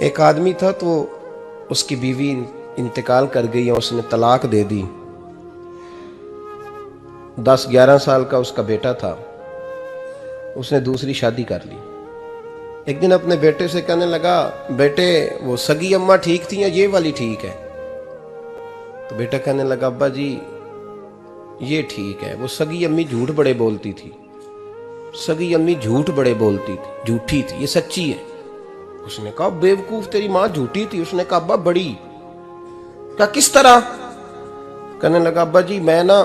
एक आदमी था तो उसकी बीवी इंतकाल कर गई और उसने तलाक दे दी। 10-11 साल का उसका बेटा था, उसने दूसरी शादी कर ली। एक दिन अपने बेटे से कहने लगा, बेटे वो सगी अम्मा ठीक थी या ये वाली ठीक है? तो बेटा कहने लगा, अब्बा जी ये ठीक है, वो सगी अम्मी झूठ बड़े बोलती थी, सगी अम्मी झूठ बड़े बोलती थी, झूठी थी, ये सच्ची है। उसने कहा, बेवकूफ तेरी माँ झूठी थी? उसने कहा, अब्बा बड़ी। क्या किस तरह? कहने लगा, अब्बा जी मैं ना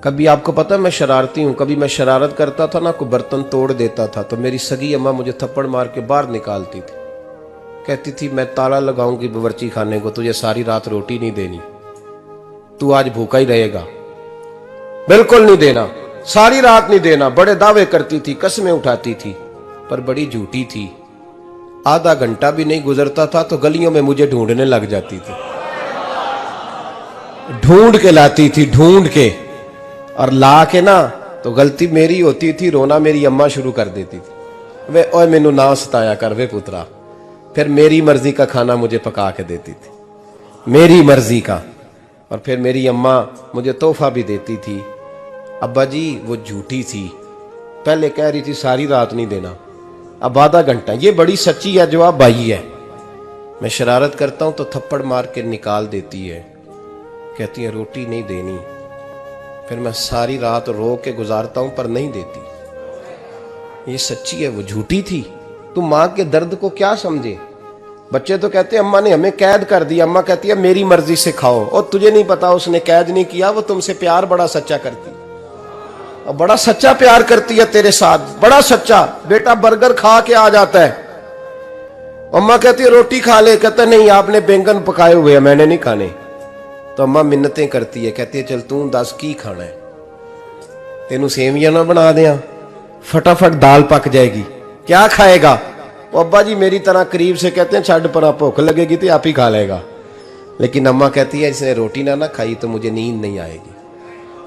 कभी, आपको पता है मैं शरारती हूं, कभी मैं शरारत करता था ना, कोई बर्तन तोड़ देता था तो मेरी सगी अम्मा मुझे थप्पड़ मार के बाहर निकालती थी, कहती थी मैं ताला लगाऊंगी बावर्ची खाने को, तुझे सारी रात रोटी नहीं देनी, तू आज भूखा ही रहेगा, बिल्कुल नहीं देना, सारी रात नहीं देना। बड़े दावे करती थी, कसमें उठाती थी, पर बड़ी झूठी थी। आधा घंटा भी नहीं गुजरता था तो गलियों में मुझे ढूंढने लग जाती थी, ढूंढ के लाती थी, ढूंढ के, और ला के ना तो गलती मेरी होती थी, रोना मेरी अम्मा शुरू कर देती थी, वे ओए मैनू ना सताया कर वे पुत्रा। फिर मेरी मर्जी का खाना मुझे पका के देती थी, मेरी मर्जी का, और फिर मेरी अम्मा मुझे तोहफा भी देती थी। अब्बा जी वो झूठी थी, पहले कह रही थी सारी रात नहीं देना, अब आधा घंटा। ये बड़ी सच्ची है, जवाब भाई है। मैं शरारत करता हूं तो थप्पड़ मार के निकाल देती है, कहती है रोटी नहीं देनी, फिर मैं सारी रात रो के गुजारता हूं पर नहीं देती। ये सच्ची है, वो झूठी थी। तुम मां के दर्द को क्या समझे? बच्चे तो कहते हैं अम्मा ने हमें कैद कर दिया, अम्मा कहती है मेरी मर्जी से खाओ, और तुझे नहीं पता उसने कैद नहीं किया, वो तुमसे प्यार बड़ा सच्चा करती, और बड़ा सच्चा प्यार करती है तेरे साथ, बड़ा सच्चा। बेटा बर्गर खा के आ जाता है, अम्मा कहती है रोटी खा ले, कहता नहीं आपने बैंगन पकाए हुए हैं मैंने नहीं खाने। तो अम्मा मिन्नतें करती है, कहती है चल तू दस की खाना है, तेनू सेवियां ना बना दिया, फटाफट दाल पक जाएगी, क्या खाएगा? वो अब्बा जी मेरी तरह करीब से कहते हैं छड़ पर भूख लगेगी तो आप ही खा लेगा, लेकिन अम्मा कहती है इसने रोटी ना खाई तो मुझे नींद नहीं आएगी।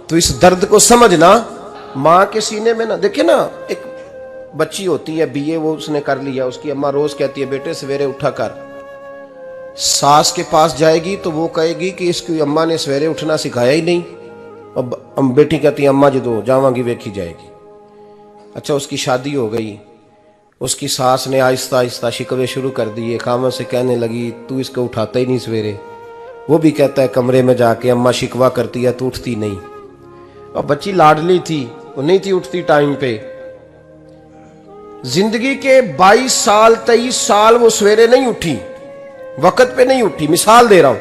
तो इस दर्द को समझना, माँ के सीने में ना, देखिए ना एक बच्ची होती है बीए, वो उसने कर लिया, उसकी अम्मा रोज कहती है बेटे सवेरे उठा कर, सास के पास जाएगी तो वो कहेगी कि इसकी अम्मा ने सवेरे उठना सिखाया ही नहीं, अब बेटी कहती है अम्मा जी तो जावांगी वेखी जाएगी। अच्छा उसकी शादी हो गई, उसकी सास ने आहिस्ता आहिस्ता शिकवे शुरू कर दिए, खामन से कहने लगी तू इसको उठाता ही नहीं सवेरे, वो भी कहता है कमरे में जाके अम्मा शिकवा करती है तू उठती नहीं। और बच्ची लाडली थी, वो नहीं थी उठती टाइम पे। जिंदगी के 22 साल 23 साल वो सवेरे नहीं उठी, वक्त पे नहीं उठी, मिसाल दे रहा हूं।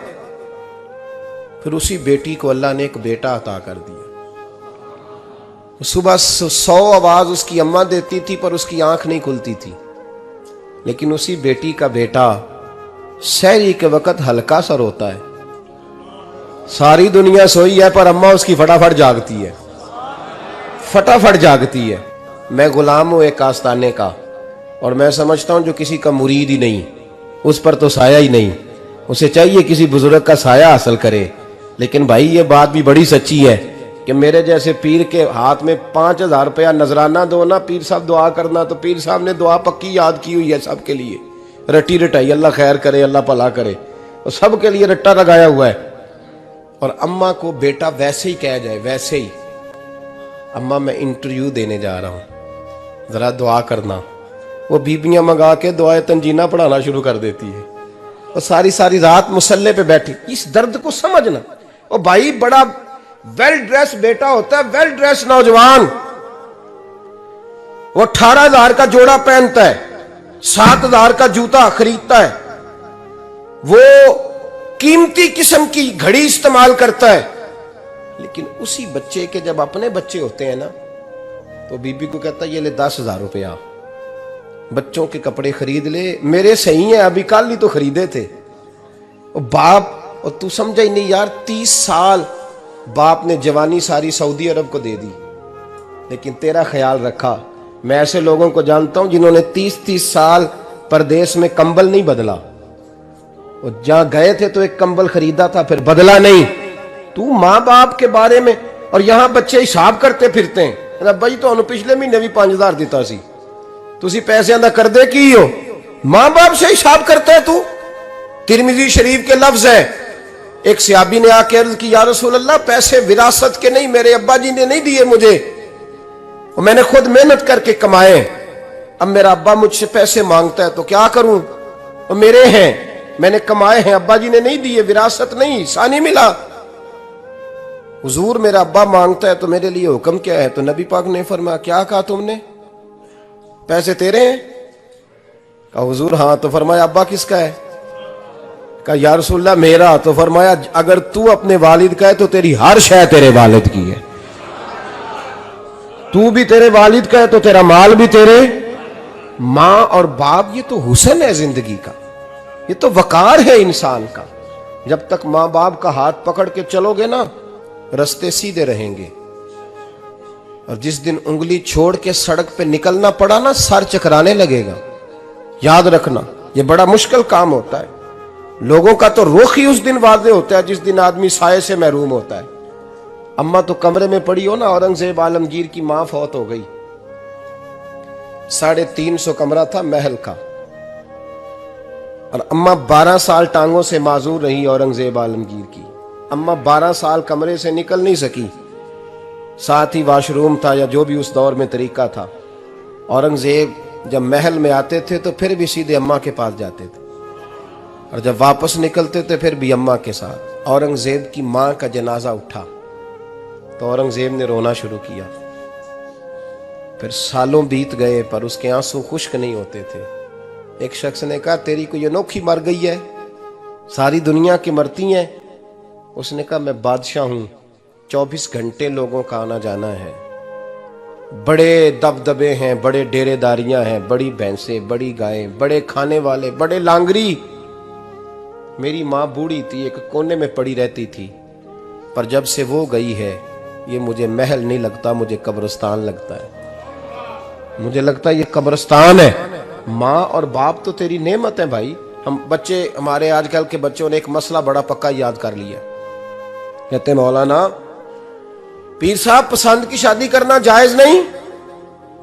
फिर उसी बेटी को अल्लाह ने एक बेटा अता कर दिया। सुबह 100 आवाज उसकी अम्मा देती थी पर उसकी आंख नहीं खुलती थी, लेकिन उसी बेटी का बेटा सहरी के वक्त हल्का सा रोता है, सारी दुनिया सोई है पर अम्मा उसकी फटाफट जागती है, फटाफट जागती है। मैं गुलाम हूं एक आस्ताने का, और मैं समझता हूं जो किसी का मुरीद ही नहीं उस पर तो साया ही नहीं, उसे चाहिए किसी बुजुर्ग का साया हासिल करे। लेकिन भाई ये बात भी बड़ी सच्ची है कि मेरे जैसे पीर के हाथ में 5000 रुपया नजराना दो ना, पीर साहब दुआ करना, तो पीर साहब ने दुआ पक्की याद की हुई है सबके लिए, रटी रटाई, अल्लाह खैर करे अल्लाह भला करे, और सबके लिए रट्टा लगाया हुआ है। और अम्मा को बेटा वैसे ही कह जाए, वैसे ही अम्मा मैं इंटरव्यू देने जा रहा हूं जरा दुआ करना, वो बीबियां मंगा के दुआए तंजीना पढ़ाना शुरू कर देती है, और सारी सारी रात मुसल्ले पे बैठी। इस दर्द को समझना। और भाई बड़ा वेल ड्रेस बेटा होता है, वेल ड्रेस नौजवान, वो 18,000 का जोड़ा पहनता है, 7,000 का जूता खरीदता है, वो कीमती किस्म की घड़ी इस्तेमाल करता है, लेकिन उसी बच्चे के जब अपने बच्चे होते हैं ना तो बीबी को कहता है ये ले 10,000 रुपया, बच्चों के कपड़े खरीद ले, मेरे सही है अभी कल ही तो खरीदे थे। और बाप, और तू समझा ही नहीं यार, 30 साल बाप ने जवानी सारी सऊदी अरब को दे दी, लेकिन तेरा ख्याल रखा। मैं ऐसे लोगों को जानता हूं जिन्होंने 30-30 साल परदेश में कंबल नहीं बदला, और जहां गए थे तो एक कंबल खरीदा था फिर बदला नहीं। तू मां बाप के बारे में, और यहां बच्चे हिसाब करते फिरते हैं, भाई तो पिछले महीने भी 5,000 दिता सी, तुसी पैसों का करदे की हो? मां बाप से हिसाब करता है तू। तिरमिजी शरीफ के लफ्ज है, एक सहाबी ने आके अर्ज की, या रसूल अल्लाह, पैसे विरासत के नहीं, मेरे अब्बा जी ने नहीं दिए मुझे, और मैंने खुद मेहनत करके कमाए। अब मेरा अब्बा मुझसे पैसे मांगता है तो क्या करूं? और मेरे हैं, मैंने कमाए हैं, अब्बा जी ने नहीं दिए, विरासत नहीं, हिस्सा नहीं मिला। हुजूर मेरा अब्बा मांगता है तो मेरे लिए हुक्म क्या है? तो नबी पाक ने फरमाया, क्या कहा तुमने? पैसे तेरे हैं? कहा हुजूर हाँ। तो फरमाया अब्बा किसका है? कहा या रसूलल्लाह मेरा। तो फरमाया अगर तू अपने वालिद का है तो तेरी हर शय तेरे वालिद की है। तू भी तेरे वालिद का है तो तेरा माल भी तेरे। मां और बाप ये तो हुस्न है जिंदगी का, ये तो वकार है इंसान का। जब तक मां बाप का हाथ पकड़ के चलोगे ना, रास्ते सीधे रहेंगे। और जिस दिन उंगली छोड़ के सड़क पे निकलना पड़ा ना, सर चकराने लगेगा। याद रखना, ये बड़ा मुश्किल काम होता है। लोगों का तो रुख ही उस दिन वादे होता है जिस दिन आदमी साये से महरूम होता है। अम्मा तो कमरे में पड़ी हो ना, औरंगजेब आलमगीर की मां फौत हो गई, 350 कमरा था महल का, और अम्मा 12 साल टांगों से माजूर रही औरंगजेब आलमगीर की। अम्मा 12 साल कमरे से निकल नहीं सकी, साथ ही वॉशरूम था या जो भी उस दौर में तरीका था। औरंगजेब जब महल में आते थे तो फिर भी सीधे अम्मा के पास जाते थे, और जब वापस निकलते थे फिर भी अम्मा के साथ। औरंगजेब की मां का जनाजा उठा तो औरंगजेब ने रोना शुरू किया। फिर सालों बीत गए पर उसके आंसू खुश्क नहीं होते थे। एक शख्स ने कहा तेरी कोई अनोखी मर गई है, सारी दुनिया की मरती हैं। उसने कहा मैं बादशाह हूं, 24 घंटे लोगों का आना जाना है, बड़े दबदबे हैं, बड़े डेरेदारियां हैं, बड़ी भैंसें, बड़ी गायें, बड़े खाने वाले, बड़े लांगरी। मेरी मां बूढ़ी थी, एक कोने में पड़ी रहती थी, पर जब से वो गई है ये मुझे महल नहीं लगता, मुझे कब्रिस्तान लगता है। मुझे लगता है ये कब्रिस्तान है। माँ और बाप तो तेरी नेमत है भाई। हम बच्चे, हमारे आजकल के बच्चों ने एक मसला बड़ा पक्का याद कर लिया। कहते मौलाना पीर साहब पसंद की शादी करना जायज नहीं।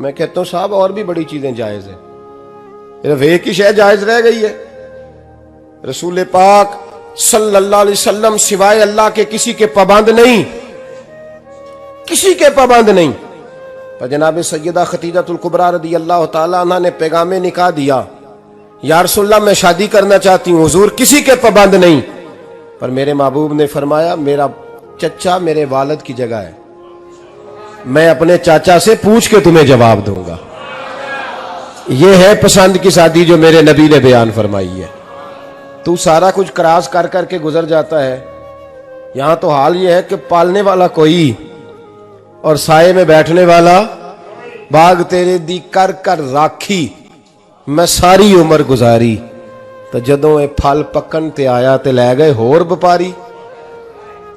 मैं कहता हूं साहब और भी बड़ी चीजें जायज है, सिर्फ एक ही शय जायज रह गई है। रसूल पाक सल्लल्लाहु अलैहि वसल्लम सिवाय अल्लाह के किसी के पाबंद नहीं, किसी के पाबंद नहीं। पर जनाब सैयदा खतीजतुल कुबरा रदी अल्लाह ताला अन्हा ने पैगामे निकाह दिया, या रसूलल्लाह मैं शादी करना चाहती हूँ। हुजूर किसी के पाबंद नहीं, पर मेरे महबूब ने फरमाया मेरा चचा मेरे वालिद की जगह है, मैं अपने चाचा से पूछ के तुम्हें जवाब दूंगा। यह है पसंद की शादी जो मेरे नबी ने बयान फरमाई है। तू सारा कुछ क्रॉस कर करके गुजर जाता है। यहां तो हाल यह है कि पालने वाला कोई और साये में बैठने वाला। बाग तेरे दी कर कर राखी मैं सारी उम्र गुजारी, तो जदों ये फल पकन ते आया ते लै गए होर व्यापारी।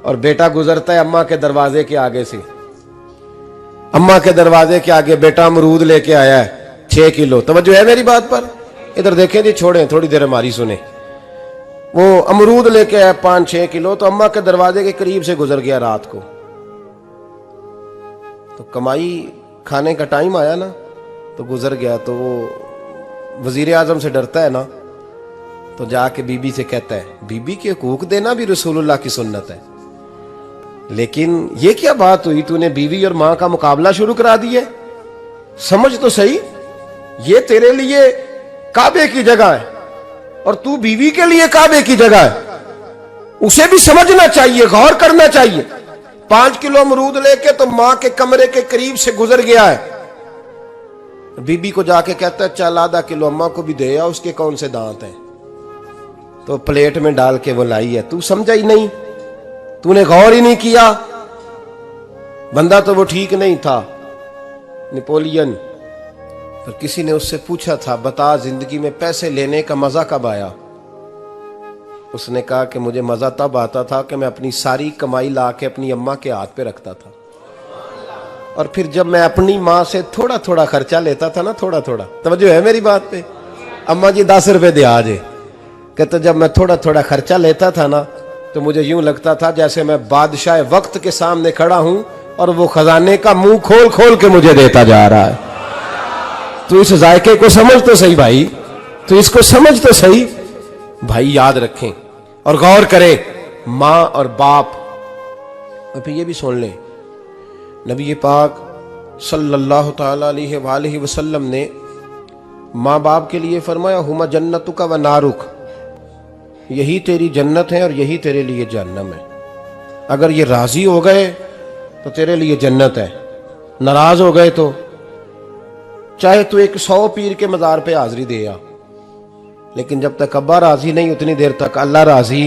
और बेटा गुजरता है अम्मा के दरवाजे के आगे से, अम्मा के दरवाजे के आगे बेटा अमरूद लेके आया है 6 किलो। तवज्जो है मेरी बात पर? इधर देखें जी, छोड़ें थोड़ी देर हमारी सुने। वो अमरूद लेके आया 5-6 किलो, तो अम्मा के दरवाजे के करीब से गुजर गया रात को। तो कमाई खाने का टाइम आया ना, तो गुजर गया। तो वो वजीर आजम से डरता है ना, तो जाके बीबी से कहता है बीबी के हकूक देना भी रसूलुल्लाह की सुन्नत है। लेकिन ये क्या बात हुई, तूने बीवी और मां का मुकाबला शुरू करा दिया? समझ तो सही, ये तेरे लिए काबे की जगह है और तू बीवी के लिए काबे की जगह है। उसे भी समझना चाहिए, गौर करना चाहिए। 5 किलो अमरूद लेके तो मां के कमरे के करीब से गुजर गया है। बीबी को जाके कहता है चल आधा किलो अम्मा को भी दे, या उसके कौन से दांत हैं। तो प्लेट में डाल के वो लाई है। तू समझा ही नहीं, तूने गौर ही नहीं किया। बंदा तो वो ठीक नहीं था, नेपोलियन। पर किसी ने उससे पूछा था बता जिंदगी में पैसे लेने का मजा कब आया? उसने कहा कि मुझे मजा तब आता था कि मैं अपनी सारी कमाई ला के अपनी अम्मा के हाथ पे रखता था, और फिर जब मैं अपनी माँ से थोड़ा थोड़ा खर्चा लेता था ना, थोड़ा थोड़ा। तवज्जो है मेरी बात पे? अम्मा जी 10 रुपए दे आज। कहते जब मैं थोड़ा थोड़ा खर्चा लेता था ना, तो मुझे यूं लगता था जैसे मैं बादशाह वक्त के सामने खड़ा हूं और वो खजाने का मुंह खोल खोल के मुझे देता जा रहा है। तो इस जायके को समझ तो सही भाई, तो इसको समझ तो सही। भाई याद रखें और गौर करें, मां और बाप। और फिर ये भी सुन लें, नबी पाक सल्लल्लाहु ताला अलैहि वसल्लम ने माँ बाप के लिए फरमाया, हुमा जन्नतुका व नारुक, यही तेरी जन्नत है और यही तेरे लिए जहन्नम है। अगर ये राजी हो गए तो तेरे लिए जन्नत है, नाराज हो गए तो चाहे तू 100 पीर के मज़ार पे हाजिरी दे आ, लेकिन जब तक अब्बा राजी नहीं उतनी देर तक अल्लाह राजी।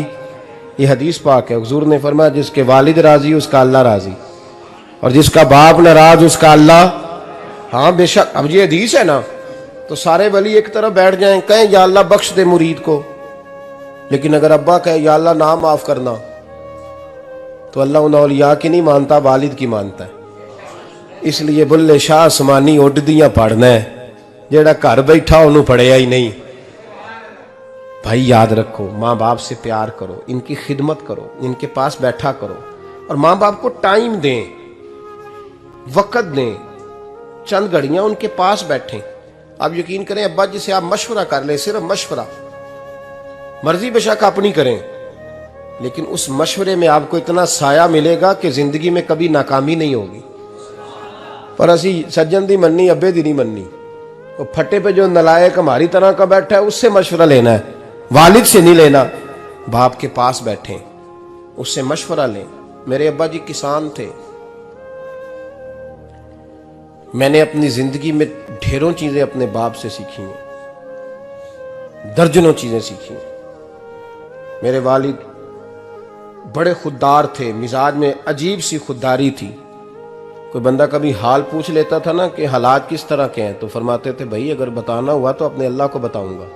ये हदीस पाक है, हुजूर ने फरमाया जिसके वालिद राजी उसका अल्लाह राजी, और जिसका बाप नाराज उसका अल्लाह। हाँ बेशक, अब ये हदीस है ना, तो सारे वली एक तरफ बैठ जाएं, कहें या अल्लाह बख्श दे मुरीद को, लेकिन अगर अब्बा कहे या अल्लाह ना माफ करना, तो अल्लाह उन औलिया की नहीं मानता, वालिद की मानता है। इसलिए बुल्ले शाह आसमानी उड्डियां पढ़ना है, जेड़ा घर बैठा उन्होंने पढ़िया ही नहीं। भाई याद रखो, माँ बाप से प्यार करो, इनकी खिदमत करो, इनके पास बैठा करो, और माँ बाप को टाइम दें, वक़्त दें, चंद घड़ियां उनके पास बैठें। आप यकीन करें, अब्बा जी से आप मशवरा कर लें, सिर्फ मशवरा, मर्जी बेशक अपनी करें, लेकिन उस मशवरे में आपको इतना साया मिलेगा कि जिंदगी में कभी नाकामी नहीं होगी। पर असी सज्जन दी मन्नी, अब्बे दी नहीं मन्नी। वो फटे पे जो नलायक हमारी तरह का बैठा है उससे मशवरा लेना है, वालिद से नहीं लेना। बाप के पास बैठे, उससे मशवरा लें। मेरे अब्बा जी किसान थे, मैंने अपनी जिंदगी में ढेरों चीजें अपने बाप से सीखी हैं, दर्जनों चीजें सीखी हैं। मेरे वालिद बड़े खुददार थे, मिजाज में अजीब सी खुददारी थी। कोई बंदा कभी हाल पूछ लेता था ना कि हालात किस तरह के हैं, तो फरमाते थे भाई अगर बताना हुआ तो अपने अल्लाह को बताऊंगा।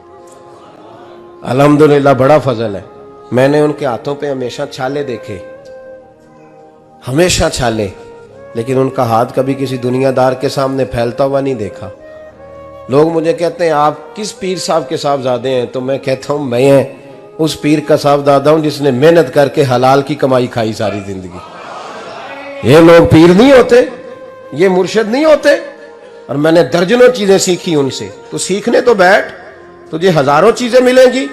अल्हम्दुलिल्लाह बड़ा फजल है, मैंने उनके हाथों पे हमेशा छाले देखे, हमेशा छाले, लेकिन उनका हाथ कभी किसी दुनियादार के सामने फैलता हुआ नहीं देखा। लोग मुझे कहते हैं आप किस पीर साहब के साहबजादे हैं, तो मैं कहता हूं मैं उस पीर का साहबजादा हूं जिसने मेहनत करके हलाल की कमाई खाई सारी जिंदगी। ये लोग पीर नहीं होते, ये मुर्शिद नहीं होते, और मैंने दर्जनों चीजें सीखी उनसे। तो सीखने तो बैठ, तुझे हजारों चीजें मिलेंगी।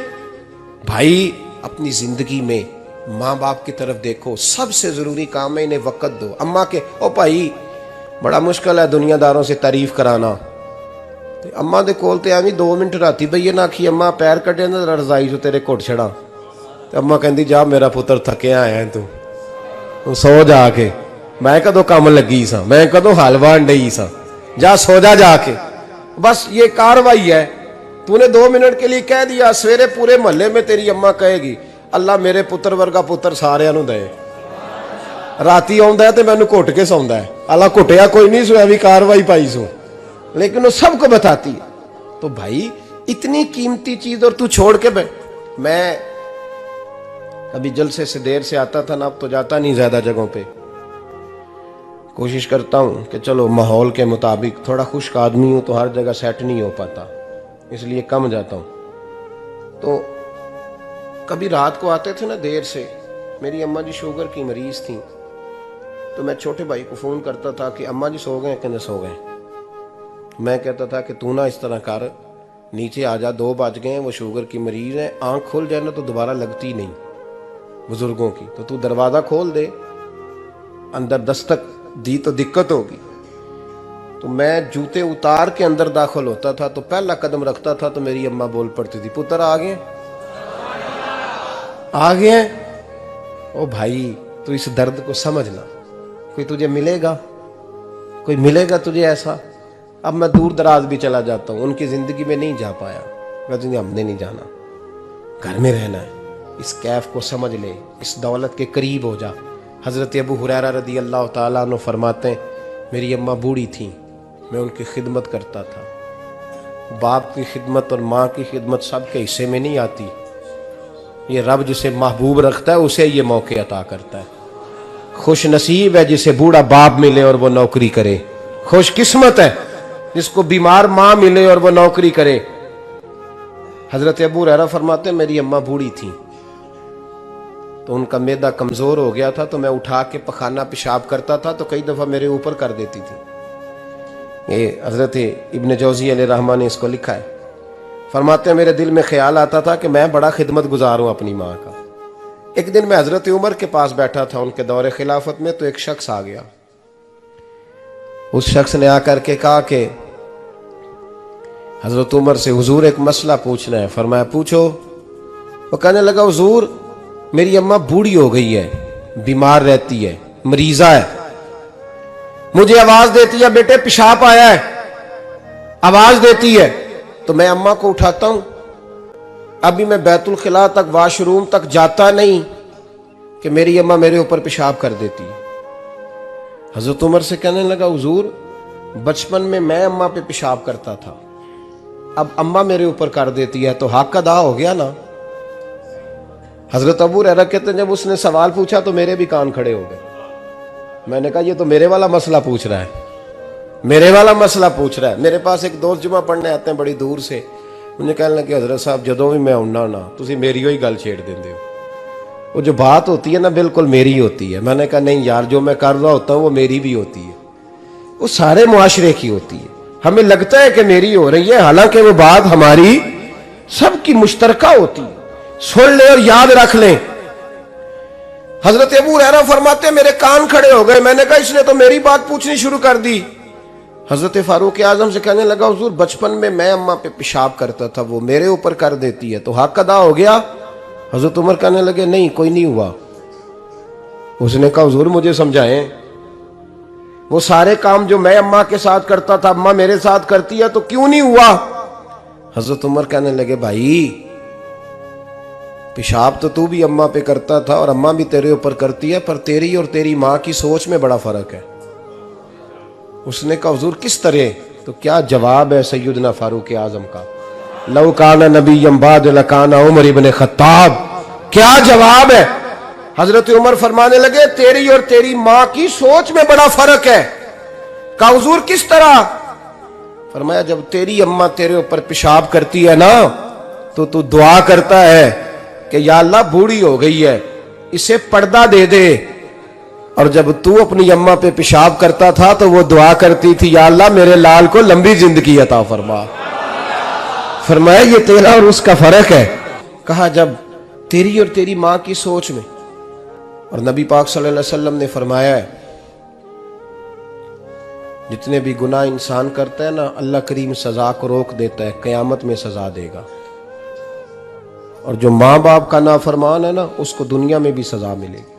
भाई अपनी जिंदगी में माँ बाप की तरफ देखो, सबसे जरूरी काम है इन्हें वक़्त दो। अम्मा के ओ भाई बड़ा मुश्किल है दुनियादारों से तारीफ कराना, तो अम्मा दे कोल ते एवं 2 मिनट राती बईए ना आखी अम्मा पैर कटे ना रजाई चो तेरे घुट छड़ा, तो अम्मा कहती जा मेरा पुत्र थकिया आया तू सो जाके, मैं कदों काम लगी सा, मैं कदों हलवा डई सा, जा सो जा जाके। बस ये कार्रवाई है, तूने 2 मिनट के लिए कह दिया, सवेरे पूरे मोहल्ले में तेरी अम्मा कहेगी अल्लाह मेरे पुत्र वर्गा पुत्र सारिया नूं दे। राती आउंदा है ते मैनू घुट के सौंदा है, अल्लाह घुटिया कोई नहीं सो भी कार्रवाई पाई सो, लेकिन वो सबको बताती है। तो भाई इतनी कीमती चीज और तू छोड़ के मैं अभी जलसे से देर से आता था ना, अब तो जाता नहीं ज्यादा जगहों पे, कोशिश करता हूं कि चलो माहौल के मुताबिक, थोड़ा खुश्क आदमी हूं तो हर जगह सेट नहीं हो पाता, इसलिए कम जाता हूं। तो कभी रात को आते थे ना देर से, मेरी अम्मा जी शुगर की मरीज थी, तो मैं छोटे भाई को फोन करता था कि अम्मा जी सो गए, कहते सो गए। मैं कहता था कि तू ना इस तरह कर, नीचे आ जा, 2 बज गए, वो शुगर की मरीज है, आंख खुल जाए ना तो दोबारा लगती नहीं बुजुर्गों की, तो तू दरवाजा खोल दे, अंदर दस्तक दी तो दिक्कत होगी। तो मैं जूते उतार के अंदर दाखिल होता था, तो पहला कदम रखता था तो मेरी अम्मा बोल पड़ती थी पुत्र आ गए, आ गए। ओ भाई तू इस दर्द को समझना, कोई तुझे मिलेगा, कोई मिलेगा तुझे ऐसा। अब मैं दूर दराज भी चला जाता हूँ, उनकी जिंदगी में नहीं जा पाया, कहते हमने नहीं जाना, घर में रहना है। इस कैफ को समझ ले, इस दौलत के करीब हो जा। हजरत अबू हुरैरा रदी अल्लाह ताला अन्हु फरमाते हैं मेरी अम्मा बूढ़ी थी, मैं उनकी खिदमत करता था। बाप की खिदमत और माँ की खिदमत सबके हिस्से में नहीं आती, ये रब जिसे महबूब रखता है उसे ये मौके अता करता है। खुश नसीब है जिसे बूढ़ा बाप मिले और वो नौकरी करे, खुश किस्मत है जिसको बीमार माँ मिले और वो नौकरी करे। हजरत अबू हुरैरा फरमाते मेरी अम्मा बूढ़ी थी, तो उनका मैदा कमजोर हो गया था, तो मैं उठा के पखाना पेशाब करता था तो कई दफा मेरे ऊपर कर देती थी। ये हजरत इब्न जौजी अलैहि रहमा ने इसको लिखा है। फरमाते हैं मेरे दिल में ख्याल आता था कि मैं बड़ा खिदमत गुजार हूं अपनी माँ का। एक दिन मैं हजरत उमर के पास बैठा था उनके दौरे खिलाफत में, तो एक शख्स आ गया। उस शख्स ने आकर के कहा कि हजरत उमर से हुजूर एक मसला पूछना है। फरमाया पूछो। वो कहने लगा हुजूर मेरी अम्मा बूढ़ी हो गई है, बीमार रहती है, मरीजा है, मुझे आवाज देती है बेटे पेशाब आया है, आवाज देती है तो मैं अम्मा को उठाता हूं। अभी मैं बैतुल खिला तक, वाशरूम तक जाता नहीं कि मेरी अम्मा मेरे ऊपर पेशाब कर देती है। हजरत उमर से कहने लगा हुजूर बचपन में मैं अम्मा पे पेशाब करता था, अब अम्मा मेरे ऊपर कर देती है तो हक अदा हो गया ना। हजरत अबू हुरैरा कहते हैं जब उसने सवाल पूछा तो मेरे भी कान खड़े हो गए। मैंने कहा ये तो मेरे वाला मसला पूछ रहा है, मेरे वाला मसला पूछ रहा है। मेरे पास एक दोस्त जुमा पढ़ने आते हैं बड़ी दूर से, उन्हें कहने लगे हजरत साहब जदों भी मैं आउना ना तुसी मेरी ही गल छेड़ देंदे हो, वो जो बात होती है ना बिल्कुल मेरी होती है। मैंने कहा नहीं यार जो मैं कर रहा होता हूँ वो मेरी भी होती है, वो सारे मुआशरे की होती है। हमें लगता है कि मेरी हो रही है, हालांकि वो बात हमारी सबकी मुश्तरका होती है। सुन ले और याद रख ले। हजरत अबू हुरैरा फरमाते मेरे कान खड़े हो गए। मैंने कहा इसने तो मेरी बात पूछनी शुरू कर दी। हजरत फारूक आजम से कहने लगा हुजूर बचपन में मैं अम्मा पे पेशाब करता था, वो मेरे ऊपर कर देती है तो हक अदा हो गया। हजरत उमर कहने लगे नहीं कोई नहीं हुआ। उसने कहा हुजूर मुझे समझाएं, वो सारे काम जो मैं अम्मा के साथ करता था अम्मा मेरे साथ करती है तो क्यों नहीं हुआ। हजरत उमर कहने लगे भाई पेशाब तो तू भी अम्मा पे करता था और अम्मा भी तेरे ऊपर करती है, पर तेरी और तेरी माँ की सोच में बड़ा फर्क है। उसने कहा हुजूर किस तरह, तो क्या जवाब है सैयदना फारूक आजम का, लौ काना नबी बाद लकाना उमर इब्न खत्ताब। क्या जवाब है। हजरत उमर फरमाने लगे तेरी और तेरी माँ की सोच में बड़ा फर्क है। कहा हुजूर किस तरह। फरमाया जब तेरी अम्मा तेरे ऊपर पेशाब करती है ना तो तू दुआ करता है कि या अल्लाह बूढ़ी हो गई है इसे पर्दा दे दे, और जब तू अपनी अम्मा पे पेशाब करता था तो वो दुआ करती थी या अल्लाह मेरे लाल को लंबी जिंदगी अता फरमा। फरमाया ये तेरा और उसका फर्क है। कहा जब तेरी और तेरी माँ की सोच में। और नबी पाक सल्लल्लाहु अलैहि वसल्लम ने फरमाया है जितने भी गुनाह इंसान करता है ना अल्लाह करीम सजा को रोक देता है, क़यामत में सजा देगा। और जो माँ बाप का नाफरमान है ना उसको दुनिया में भी सजा मिलेगी।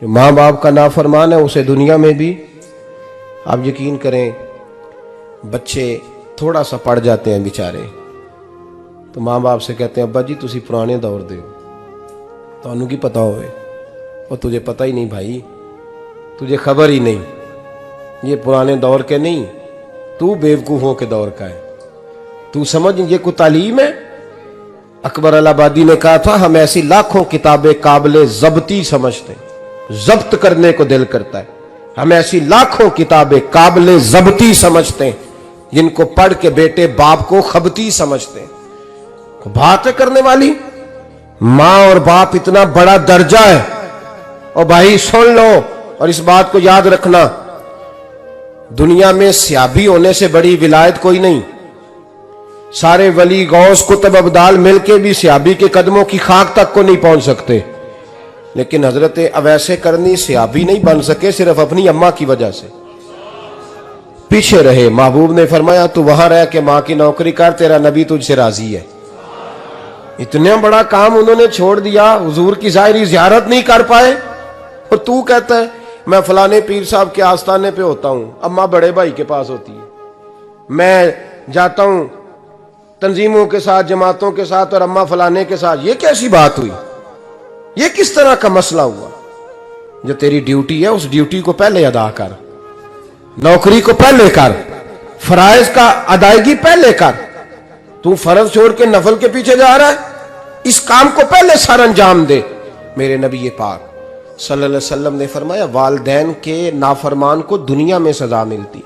जो माँ बाप का नाफरमान है उसे दुनिया में भी। आप यकीन करें बच्चे थोड़ा सा पढ़ जाते हैं बेचारे तो माँ बाप से कहते हैं अब्बा जी तुसी पुराने दौर दे हो, तो की पता होवे। और तुझे पता ही नहीं भाई, तुझे खबर ही नहीं, ये पुराने दौर के नहीं, तू बेवकूफ़ों के दौर का है। तू समझ ये कोई तालीम है। अकबर अलाहाबादी ने कहा था हम ऐसी लाखों किताबें काबिले ज़ब्ती समझते हैं, जब्त करने को दिल करता है। हम ऐसी लाखों किताबें काबिले ज़ब्ती समझते हैं जिनको पढ़ के बेटे बाप को खबती समझते हैं। बात है करने वाली। माँ और बाप इतना बड़ा दर्जा है। और भाई सुन लो और इस बात को याद रखना, दुनिया में सियाबी होने से बड़ी विलायत कोई नहीं। सारे वली गौस कुतुब अब्दाल मिलके भी सियाबी के कदमों की खाक तक को नहीं पहुंच सकते, लेकिन हजरत अवैसे करनी सियाबी नहीं बन सके सिर्फ अपनी अम्मा की वजह से पीछे रहे। महबूब ने फरमाया तू वहां रह के माँ की नौकरी कर, तेरा नबी तुझसे राजी है। इतना बड़ा काम उन्होंने छोड़ दिया, हुजूर की जाहिरी जियारत नहीं कर पाए। और तू कहता है मैं फलाने पीर साहब के आस्थाने पे होता हूं, अम्मा बड़े भाई के पास होती है, मैं जाता हूं तंजीमों के साथ जमातों के साथ और अम्मा फलाने के साथ। ये कैसी बात हुई, ये किस तरह का मसला हुआ। जो तेरी ड्यूटी है उस ड्यूटी को पहले अदा कर, नौकरी को पहले कर, फराइज का अदायगी पहले कर। तू फर्ज छोड़ के नफल के पीछे जा रहा है, इस काम को पहले सर अंजाम दे। मेरे नबी पाक सल्लल्लाहु अलैहि वसल्लम ने फरमाया वालिदैन के नाफरमान को दुनिया में सजा मिलती,